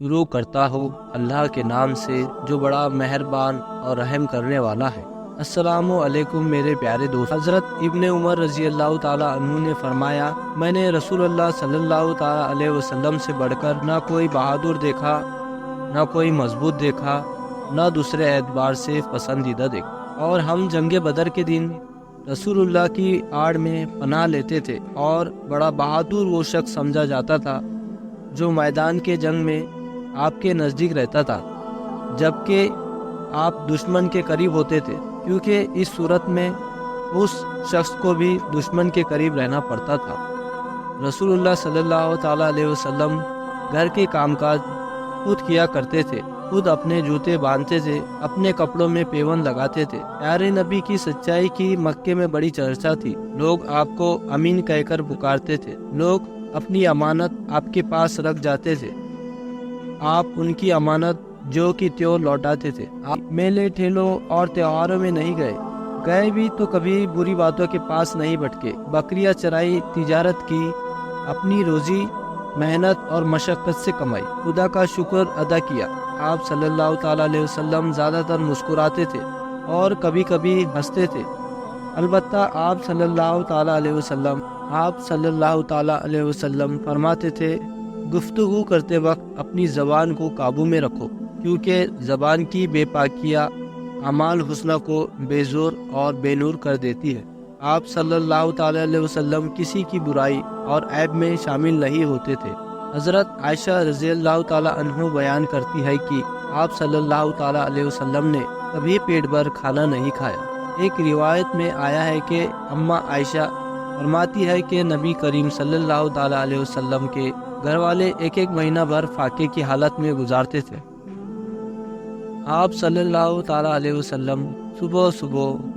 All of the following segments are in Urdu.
شروع کرتا ہوں اللہ کے نام سے جو بڑا مہربان اور رحم کرنے والا ہے۔ السلام علیکم میرے پیارے دوست۔ حضرت ابن عمر رضی اللہ تعالیٰ عنہ نے فرمایا، میں نے رسول اللہ صلی اللہ تعالیٰ علیہ وسلم سے بڑھ کر نہ کوئی بہادر دیکھا، نہ کوئی مضبوط دیکھا، نہ دوسرے اعتبار سے پسندیدہ دیکھا۔ اور ہم جنگ بدر کے دن رسول اللہ کی آڑ میں پناہ لیتے تھے، اور بڑا بہادر وہ شخص سمجھا جاتا تھا جو میدان کے جنگ میں آپ کے نزدیک رہتا تھا، جبکہ آپ دشمن کے قریب ہوتے تھے، کیونکہ اس صورت میں اس شخص کو بھی دشمن کے قریب رہنا پڑتا تھا۔ رسول اللہ صلی اللہ تعالیٰ علیہ وسلم گھر کے کام کاج خود کیا کرتے تھے، خود اپنے جوتے باندھتے تھے، اپنے کپڑوں میں پیوند لگاتے تھے۔ پیارے نبی کی سچائی کی مکے میں بڑی چرچا تھی، لوگ آپ کو امین کہہ کر پکارتے تھے، لوگ اپنی امانت آپ کے پاس رکھ جاتے تھے، آپ ان کی امانت جو کی تیوں لوٹاتے تھے۔ آپ میلے ٹھیلوں اور تہواروں میں نہیں گئے بھی تو کبھی بری باتوں کے پاس نہیں بھٹکے، بکریاں چرائی، تجارت کی، اپنی روزی محنت اور مشقت سے کمائی، خدا کا شکر ادا کیا۔ آپ صلی اللہ تعالیٰ علیہ وسلم زیادہ تر مسکراتے تھے اور کبھی کبھی ہنستے تھے۔ البتہ آپ صلی اللہ تعالیٰ علیہ وسلم فرماتے تھے، گفتگو کرتے وقت اپنی زبان کو قابو میں رکھو، کیونکہ زبان کی بے پاکیاں اعمال حسنہ کو بے زور اور بے نور کر دیتی ہے۔ آپ صلی اللہ تعالیٰ علیہ وسلم کسی کی برائی اور عیب میں شامل نہیں ہوتے تھے۔ حضرت عائشہ رضی اللہ تعالیٰ عنہ بیان کرتی ہے کہ آپ صلی اللہ تعالیٰ علیہ وسلم نے کبھی پیٹ بھر کھانا نہیں کھایا۔ ایک روایت میں آیا ہے کہ اماں عائشہ فرماتی ہے کہ نبی کریم صلی اللہ تعالیٰ علیہ وسلم کے گھر والے ایک مہینہ بھر فاقے کی حالت میں گزارتے تھے۔ آپ صلی اللہ تعالیٰ علیہ وسلم صبح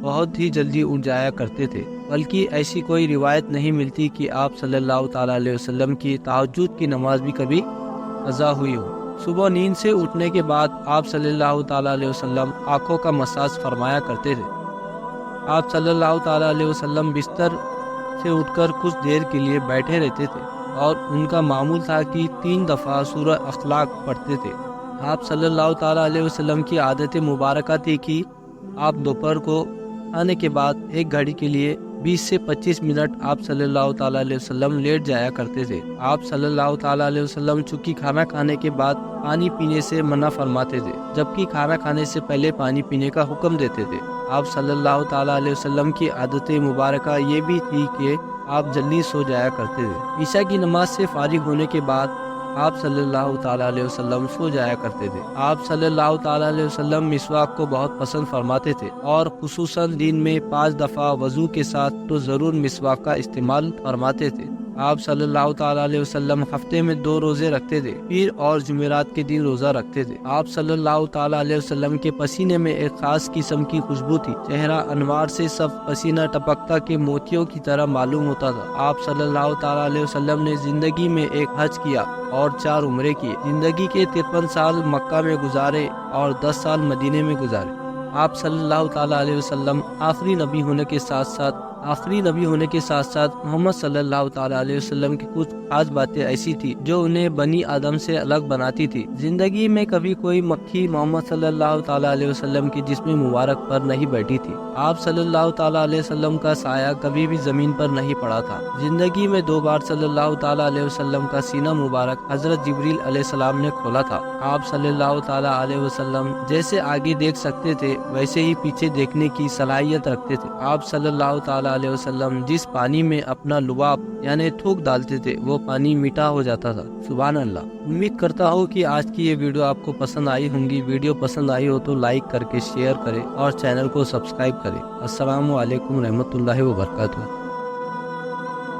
بہت ہی جلدی اٹھ جایا کرتے تھے، بلکہ ایسی کوئی روایت نہیں ملتی کہ آپ صلی اللہ تعالیٰ علیہ وسلم کی تہجد کی نماز بھی کبھی قضا ہوئی ہو۔ صبح نیند سے اٹھنے کے بعد آپ صلی اللہ تعالیٰ علیہ وسلم آنکھوں کا مساج فرمایا کرتے تھے۔ آپ صلی اللہ تعالیٰ علیہ وسلم بستر سے اٹھ کر کچھ دیر کے لیے بیٹھے رہتے تھے، اور ان کا معمول تھا کہ 3 دفعہ سورہ اخلاق پڑھتے تھے۔ آپ صلی اللہ تعالیٰ علیہ وسلم کی عادت مبارکہ تھی کہ آپ دوپہر کو کھانے کے بعد ایک گھڑی کے لیے 20 سے 25 منٹ آپ صلی اللہ تعالیٰ علیہ وسلم لیٹ جایا کرتے تھے۔ آپ صلی اللہ تعالیٰ علیہ وسلم چونکہ کھانا کھانے کے بعد پانی پینے سے منع فرماتے تھے، جبکہ کھانا کھانے سے پہلے پانی پینے کا حکم دیتے تھے۔ آپ صلی اللہ تعالیٰ علیہ وسلم کی عادت مبارکہ یہ بھی تھی کہ آپ جلدی سو جایا کرتے تھے۔ عشاء کی نماز سے فارغ ہونے کے بعد آپ صلی اللہ تعالیٰ علیہ وسلم سو جایا کرتے تھے۔ آپ صلی اللہ تعالیٰ علیہ وسلم مسواک کو بہت پسند فرماتے تھے، اور خصوصاً دن میں 5 دفعہ وضو کے ساتھ تو ضرور مسواک کا استعمال فرماتے تھے۔ آپ صلی اللہ تعالیٰ علیہ وسلم ہفتے میں 2 روزے رکھتے تھے، پیر اور جمعرات کے دن روزہ رکھتے تھے۔ آپ صلی اللہ تعالیٰ علیہ وسلم کے پسینے میں ایک خاص قسم کی خوشبو تھی، چہرہ انوار سے سب پسینہ ٹپکتا کہ موتیوں کی طرح معلوم ہوتا تھا۔ آپ صلی اللہ تعالیٰ علیہ وسلم نے زندگی میں ایک حج کیا اور 4 عمرے کیے، زندگی کے 53 سال مکہ میں گزارے اور 10 سال مدینے میں گزارے۔ آپ صلی اللہ تعالیٰ علیہ وسلم آخری نبی ہونے کے ساتھ ساتھ محمد صلی اللہ تعالیٰ علیہ وسلم کی کچھ خاص باتیں ایسی تھی جو انہیں بنی آدم سے الگ بناتی تھی۔ زندگی میں کبھی کوئی مکھی محمد صلی اللہ تعالیٰ علیہ وسلم کی جسم مبارک پر نہیں بیٹھی تھی۔ آپ صلی اللہ تعالیٰ علیہ وسلم کا سایہ کبھی بھی زمین پر نہیں پڑا تھا۔ زندگی میں 2 بار صلی اللہ تعالیٰ علیہ وسلم کا سینہ مبارک حضرت جبریل علیہ السلام نے کھولا تھا۔ آپ صلی اللہ تعالیٰ علیہ وسلم جیسے آگے دیکھ سکتے تھے ویسے ہی پیچھے دیکھنے کی صلاحیت رکھتے تھے۔ آپ صلی اللہ تعالیٰ علیہ وسلم جس پانی میں اپنا لباب یعنی تھوک ڈالتے تھے وہ پانی میٹھا ہو جاتا تھا۔ سبحان اللہ۔ امید کرتا ہوں کہ آج کی یہ ویڈیو آپ کو پسند آئی ہوگی۔ ویڈیو پسند آئی ہو تو لائک کر کے شیئر کریں اور چینل کو سبسکرائب کریں۔ السلام علیکم رحمۃ اللہ وبرکاتہ۔